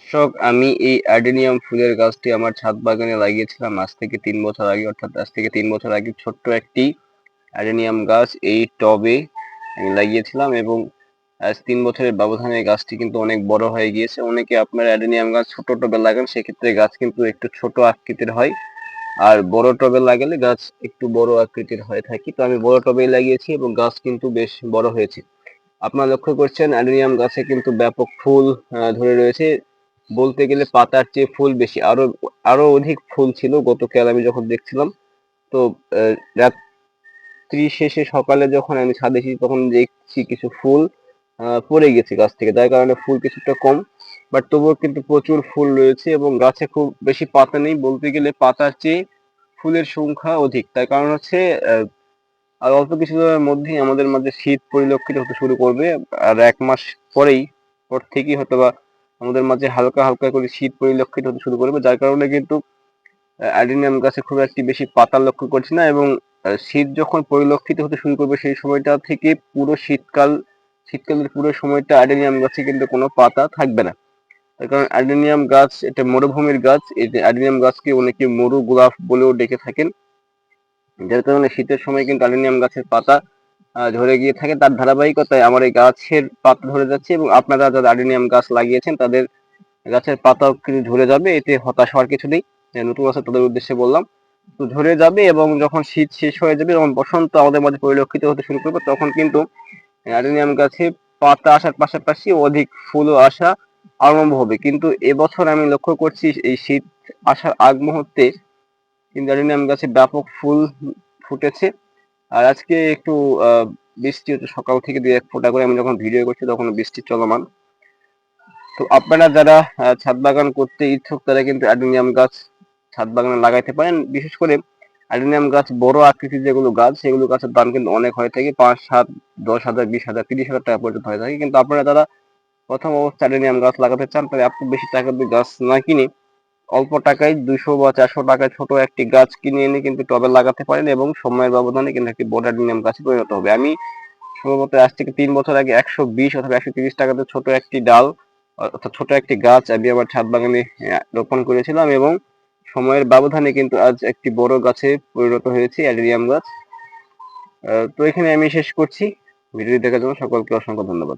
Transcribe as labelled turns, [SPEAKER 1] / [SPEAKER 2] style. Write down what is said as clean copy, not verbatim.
[SPEAKER 1] দর্শক, আমি এই অ্যাডেনিয়াম ফুলের গাছটি আমার ছাদ বাগানে লাগিয়েছিলাম আজ থেকে 3 বছর আগে। অর্থাৎ আজ থেকে 3 বছর আগে ছোট্ট একটি অ্যাডেনিয়াম গাছ এই টবে আমি লাগিয়েছিলাম, এবং আজ 3 বছরের ব্যবধানে গাছটি কিন্তু অনেক বড় হয়ে গিয়েছে। অনেকে আপনার অ্যাডেনিয়াম গাছ ছোট টবে লাগান, সেক্ষেত্রে গাছ কিন্তু একটু ছোট আকৃতির হয়, আর বড় টবে লাগালে গাছ একটু বড় আকৃতির হয়ে থাকে। তো আমি বড় টবেই লাগিয়েছি এবং গাছ কিন্তু বেশ বড় হয়েছে। আপনারা লক্ষ্য করছেন অ্যাডেনিয়াম গাছে কিন্তু ব্যাপক ফুল ধরে রয়েছে। বলতে গেলে পাতার চেয়ে ফুল বেশি, আরো আরো অধিক ফুল ছিল গতকাল আমি যখন দেখছিলাম। তো রাত্রি শেষে সকালে যখন আমি ছাদে এসেছি তখন দেখছি কিছু ফুল পড়ে গেছে গাছ থেকে, যার কারণে ফুল কিছুটা কম, বাট তবুও কিন্তু প্রচুর ফুল রয়েছে এবং গাছে খুব বেশি পাতা নেই। বলতে গেলে পাতার চেয়ে ফুলের সংখ্যা অধিক। তার কারণ হচ্ছে আর অল্প কিছুদিনের মধ্যেই আমাদের মাঝে শীত পরিলক্ষিত হতে শুরু করবে। আর 1 মাস পর থেকেই হয়তোবা আমাদের মাঝে হালকা হালকা করে শীত পরিলক্ষিত হতে শুরু করবে, যার কারণে কিন্তু অ্যাডিনিয়াম গাছে খুব একটি বেশি পাতা লক্ষ্য করছি না। এবং শীত যখন পরিলক্ষিত হতে শুরু করবে সেই সময়টা থেকে পুরো শীতকালের পুরো সময়টা অ্যাডেনিয়াম গাছে কিন্তু কোনো পাতা থাকবে না। তার কারণ অ্যাডেনিয়াম গাছ এটা মরুভূমির গাছ। এই যে অ্যাডেনিয়াম গাছকে অনেকে মরু গোলাপ বলেও ডেকে থাকেন, যার কারণে শীতের সময় কিন্তু অ্যাডেনিয়াম গাছের পাতা ঝরে গিয়ে থাকে। তার ধারাবাহিকতায় আমার এই গাছের পাতা ধরে যাচ্ছে, এবং আপনারা যারা অ্যাডেনিয়াম গাছ লাগিয়েছেন তাদের গাছের পাতাও কিন্তু ঝরে যাবে। এতে হতাশ হওয়ার কিছু নেই। নতুন আছে তাদের উদ্দেশ্যে বললাম। তো ঝরে যাবে, এবং যখন শীত শেষ হয়ে যাবে এবং বসন্ত আমাদের মাঝে পরিলক্ষিত হতে শুরু করবে তখন কিন্তু অ্যাডেনিয়াম গাছে পাতা আসার পাশাপাশি অধিক ফুলও আসা আরম্ভ হবে। কিন্তু এবছর আমি লক্ষ্য করছি এই শীত আসার আগ মুহূর্তে কিন্তু অ্যাডেনিয়াম গাছে ব্যাপক ফুল ফুটেছে। আর আজকে একটু বৃষ্টি হচ্ছে সকাল থেকে 2-1 ফোঁটা করে। আমি যখন ভিডিও করছি তখন বৃষ্টি চলমান। তো আপনারা যারা ছাদ বাগান করতে ইচ্ছুক তারা কিন্তু অ্যাডেনিয়াম গাছ ছাদ বাগানে লাগাইতে পারেন। বিশেষ করে অ্যাডেনিয়াম গাছ বড় আকৃতির যেগুলো গাছ সেগুলো গাছের দাম কিন্তু অনেক হয়ে থাকে, 5, 7, 10,000, 20,000, 30,000 টাকা পর্যন্ত হয়ে থাকে। কিন্তু আপনারা যারা প্রথম অবস্থায় অ্যাডেনিয়াম গাছ লাগাতে চান তাহলে আপনি বেশি টাকা দিয়ে গাছ না কিনে অল্প টাকায় 200 বা 400 টাকায় ছোট একটি গাছ কিনে এনে কিন্তু টবে লাগাতে পারেন, এবং সময়ের ব্যবধানে কিন্তু একটি বড় অ্যাডেনিয়াম গাছে পরিণত হবে। আমি সম্ভবত আজ থেকে 3 বছর আগে 120 অথবা 130 টাকাতে ছোট একটি ডাল অর্থাৎ ছোট একটি গাছ আমি আমার ছাদ বাগানে রোপণ করেছিলাম, এবং সময়ের ব্যবধানে কিন্তু আজ একটি বড় গাছে পরিণত হয়েছে অ্যাডেনিয়াম গাছ। তো এখানে আমি শেষ করছি। ভিডিওটি দেখার জন্য সকলকে অসংখ্য ধন্যবাদ।